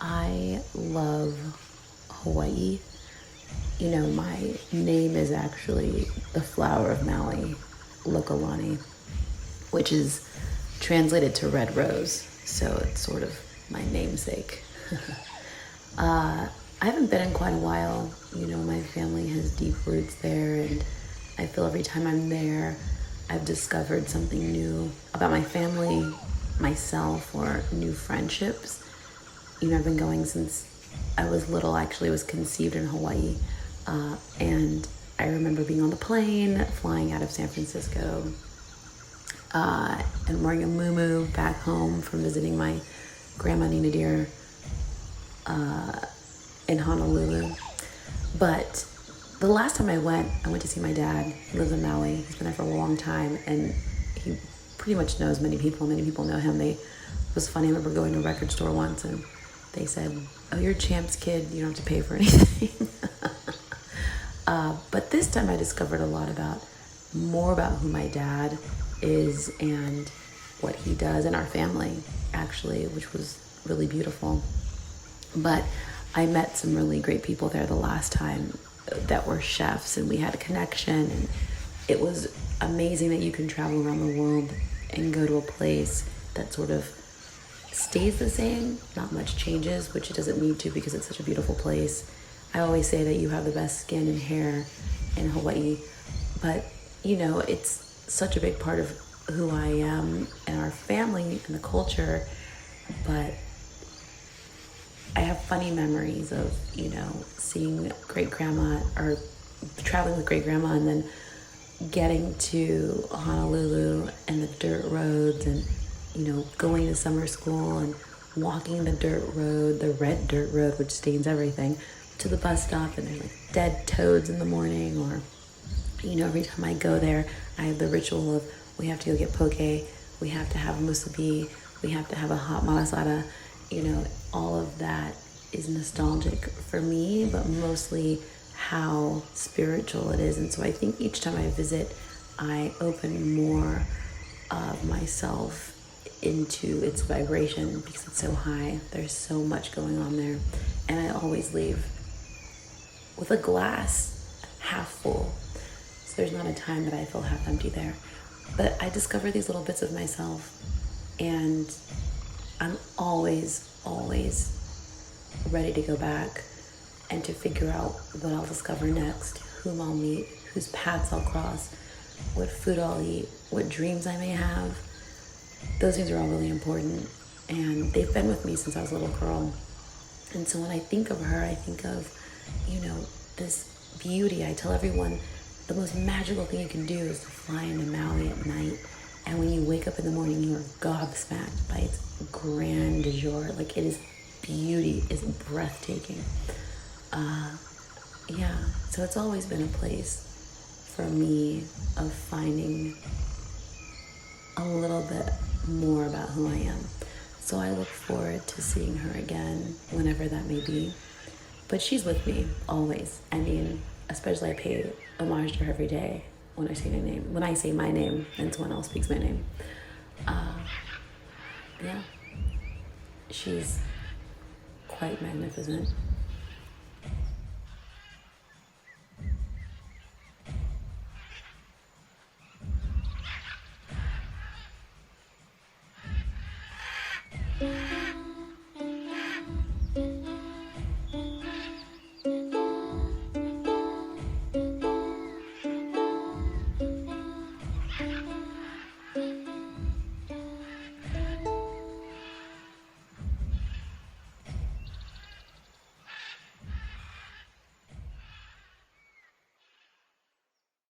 I love Hawaii. You know, my name is actually the flower of Maui, Lokalani, which is translated to red rose. So it's sort of my namesake. I haven't been in quite a while. You know, my family has deep roots there, and I feel every time I'm there, I've discovered something new about my family, myself, or new friendships. You know, I've been going since I was little. Actually, I was conceived in Hawaii. And I remember being on the plane, flying out of San Francisco, and wearing a muumuu back home from visiting my grandma Nina Deer in Honolulu. But the last time I went to see my dad. He lives in Maui. He's been there for a long time, and he pretty much knows many people. Many people know him. It was funny. I remember going to a record store once, and they said, "Oh, you're Champ's kid. You don't have to pay for anything." But this time I discovered a lot more about who my dad is and what he does in our family, actually, which was really beautiful. But I met some really great people there the last time that were chefs, and we had a connection, and it was amazing that you can travel around the world and go to a place that sort of stays the same, not much changes, which it doesn't need to because it's such a beautiful place. I always say that you have the best skin and hair in Hawaii, but you know, it's such a big part of who I am and our family and the culture. But I have funny memories of, you know, seeing great grandma or traveling with great grandma and then getting to Honolulu and the dirt roads, and you know, going to summer school and walking the dirt road, the red dirt road, which stains everything, to the bus stop, and there's like dead toads in the morning. Or, you know, every time I go there, I have the ritual of we have to go get poke, we have to have musubi, we have to have a hot malasada. You know, all of that is nostalgic for me, but mostly how spiritual it is. And so I think each time I visit, I open more of myself into its vibration because it's so high. There's so much going on there. And I always leave with a glass half full. So there's not a time that I feel half empty there. But I discover these little bits of myself, and I'm always ready to go back and to figure out what I'll discover next, whom I'll meet, whose paths I'll cross, what food I'll eat, what dreams I may have. Those things are all really important, and they've been with me since I was a little girl. And so when I think of her, I think of, you know, this beauty. I tell everyone the most magical thing you can do is to fly into Maui at night, and when you wake up in the morning, you are gobsmacked by its grandeur. Like, it is beauty, is breathtaking. Yeah, so it's always been a place for me of finding a little bit more about who I am. So I look forward to seeing her again, whenever that may be. But she's with me always. I mean, especially I pay homage to her every day when I say my name. When I say my name, and someone else speaks my name. Yeah, she's quite magnificent.